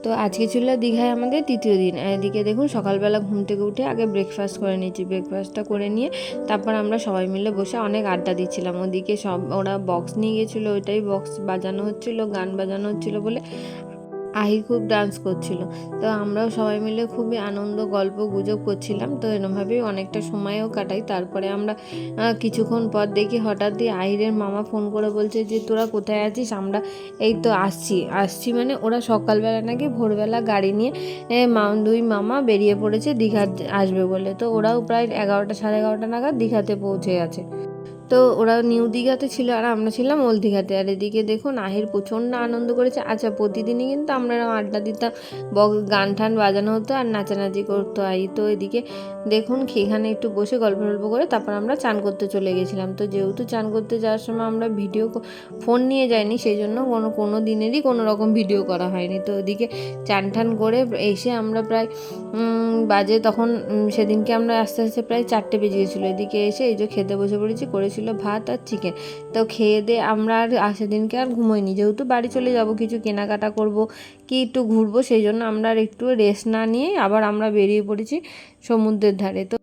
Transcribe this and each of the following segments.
তো আজকে ছিল দীঘায় আমাদের তৃতীয় দিন। এদিকে দেখুন সকালবেলা ঘুম থেকে উঠে আগে ব্রেকফাস্ট করে নিয়েছি। ব্রেকফাস্টটা করে নিয়ে তারপর আমরা সবাই মিলে বসে অনেক আড্ডা দিচ্ছিলাম। ওদিকে সব ওরা বক্স নিয়ে গেছিলো, ওইটাই বক্স বাজানো হচ্ছিলো, গান বাজানো হচ্ছিলো বলে আহি খুব ডান্স করছিল। তো আমরাও সবাই মিলে খুবই আনন্দ গল্প গুজব করছিলাম। তো এরমভাবেই অনেকটা সময়ও কাটাই। তারপরে আমরা কিছুক্ষণ পর দেখি হঠাৎই আহিরের মামা ফোন করে বলছে যে তোরা কোথায় আছিস? আমরা এই তো আসছি মানে ওরা সকালবেলা নাকি ভোরবেলা গাড়ি নিয়ে দুই মামা বেরিয়ে পড়েছে দীঘা আসবে বলে। তো ওরাও প্রায় 11টা 11:30 নাগাদ দীঘাতে পৌঁছে গেছে। তো ওরা নিউ দীঘাতে ছিল আর আমরা ছিলাম ওল্ড দীঘাতে। আর এদিকে দেখুন আহির প্রচণ্ড আনন্দ করেছে। আচ্ছা, প্রতিদিনই কিন্তু আমরা আড্ডা দিতাম, গান টান বাজানো হতো আর নাচানাচি করতো আহি। তো এদিকে দেখুন এখানে একটু বসে গল্প টল্প করে তারপর আমরা চান করতে চলে গেছিলাম। তো যেহেতু চান করতে যাওয়ার সময় আমরা ফোন নিয়ে যাইনি, সেই জন্য কোনো দিনেরই কোনো রকম ভিডিও করা হয়নি। তো ওদিকে চান টান করে এসে আমরা প্রায় বাজে তখন সেদিনকে আমরা আস্তে আস্তে প্রায় 4টে বেজে গেছিলো। এদিকে এসে এই যে খেতে বসে পড়েছি, করেছিল ভাত আর চিকেন। তো খেয়ে দিয়ে আমরা আর সেদিনকে আর ঘুমোইনি, যেহেতু বাড়ি চলে যাব, কিছু কেনাকাটা করব কি একটু ঘুরবো, সেই জন্য আমরা আর একটু রেস্ট না নিয়ে আবার আমরা বেরিয়ে পড়েছি সমুদ্রের ধারে। তো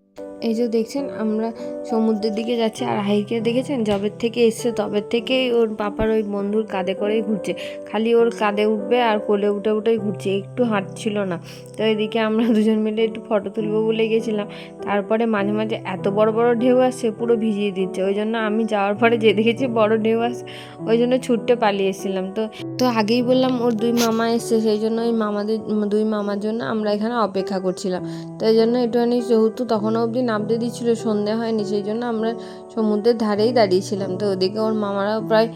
এই যে দেখছেন আমরা সমুদ্রের দিকে যাচ্ছি। আর আহিকে দেখেছেন যবের থেকে এসছে তবের থেকেই ওর পাপার ওই বন্ধুর কাঁধে করেই ঘুরছে, খালি ওর কাঁধে উঠবে আর কোলে উঠেই ঘুরছে, একটু হাঁটছিল না। তো এদিকে আমরা দুজন মিলে একটু ফটো তুলবো বলে গেছিলাম। তারপরে মাঝে মাঝে এত বড় বড় ঢেউ আসছে, পুরো ভিজিয়ে দিচ্ছে। ওই জন্য আমি যাওয়ার পরে যে দেখেছি বড় ঢেউ আসছে, ওই জন্য ছুটতে পালিয়ে এসেছিলাম। তো আগেই বললাম ওর দুই মামা এসছে, সেই জন্য ওই দুই মামার জন্য আমরা এখানে অপেক্ষা করছিলাম। তো এই জন্য একটুখানি, যেহেতু তখনও অবধি নামতে দিচ্ছিলো, সন্ধে হয়নি, সেই জন্য আমরা সমুদ্রের ধারেই দাঁড়িয়েছিলাম। তো ওদিকে ওর মামারাও প্রায়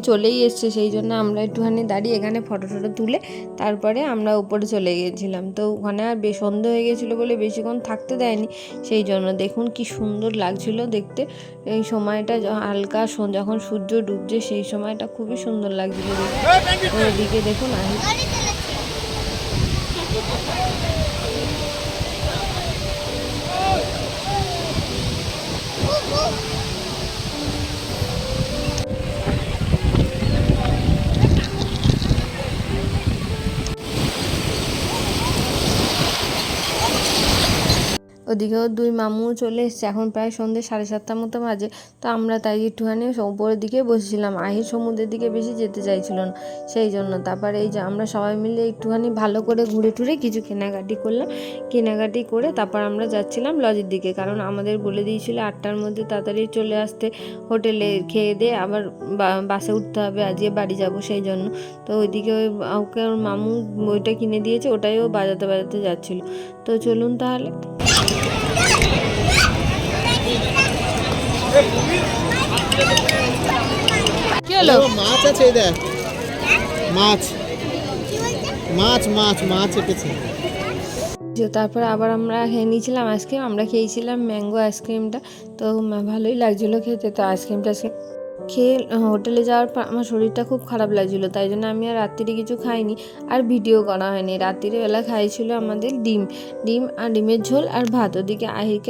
চলেই এসছে, সেই জন্য আমরা একটুখানি দাঁড়িয়ে এখানে ফটো টটো তুলে তারপরে আমরা উপরে চলে গিয়েছিলাম। তো ওখানে আর সন্ধে হয়ে গেছিলো বলে বেশিক্ষণ থাকতে দেয়নি, সেই জন্য দেখুন কি সুন্দর লাগছিলো দেখতে। এই সময়টা হালকা যখন সূর্য ডুবছে সেই সময়টা খুবই সুন্দর লাগছিলো দেখতে। ওদিকে দেখুন ওদিকেও দুই মামু চলে এসছে। এখন প্রায় সন্ধ্যে 7:30 মতো বাজে। তো আমরা তাই একটুখানি উপরের দিকে বসেছিলাম। আহির সমুদ্রের দিকে বেশি যেতে চাইছিল না, সেই জন্য। তারপরে এই যে আমরা সবাই মিলে একটুখানি ভালো করে ঘুরে টুরে কিছু কেনাকাটি করলাম। কেনাকাটি করে তারপর আমরা যাচ্ছিলাম লজের দিকে, কারণ আমাদের বলে দিয়েছিল 8টার মধ্যে তাড়াতাড়ি চলে আসতে হোটেলে, খেয়ে দিয়ে আবার বাসে উঠতে হবে, আজকে বাড়ি যাব, সেই জন্য। তো ওইদিকে ওকে ওর মামু ওইটা কিনে দিয়েছে, ওটাই ও বাজাতে বাজাতে যাচ্ছিলো। তো চলুন তাহলে। কি হলো? মাছ আছে, দেখ মাছ মাছ মাছ মাছ এঁকেছে। তারপর আবার আমরা খেয়ে নিয়েছিলাম আইসক্রিম। আমরা খেয়েছিলাম ম্যাঙ্গো আইসক্রিমটা, তো ভালোই লাগছিলো খেতে। তো আইসক্রিমটা খেয়ে হোটেলে যাওয়ার পর আমার শরীরটা খুব খারাপ লাগছিলো, তাই জন্য আমি আর রাত্রিরে কিছু খাইনি, আর ভিডিও করা হয়নি। রাত্রিবেলা খাইছিল আমাদের ডিম আর ডিমের ঝোল আর ভাত। ওদিকে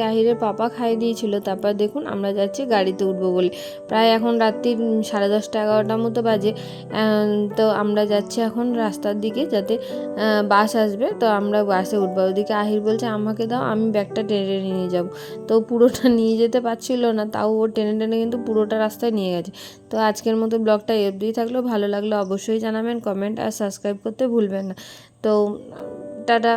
আহিরের পাপা খাইয়ে দিয়েছিল। তারপর দেখুন আমরা যাচ্ছি গাড়িতে উঠবো বলে। প্রায় এখন রাত্রির 10:30 11টার মতো বাজে। তো আমরা যাচ্ছি এখন রাস্তার দিকে, যাতে বাস আসবে, তো আমরা বাসে উঠবো। ওদিকে আহির বলছে আমাকে দাও, আমি ব্যাগটা টেনে নিয়ে যাবো। তো পুরোটা নিয়ে যেতে পারছিল না, তাও ও টেনে টেনে কিন্তু পুরোটা রাস্তায় নিয়ে গেছে। তো আজকের মতো ব্লগটা এই অবধিই থাকলো। ভালো লাগলে অবশ্যই জানাবেন, কমেন্ট আর সাবস্ক্রাইব করতে ভুলবেন না। তো টাটা।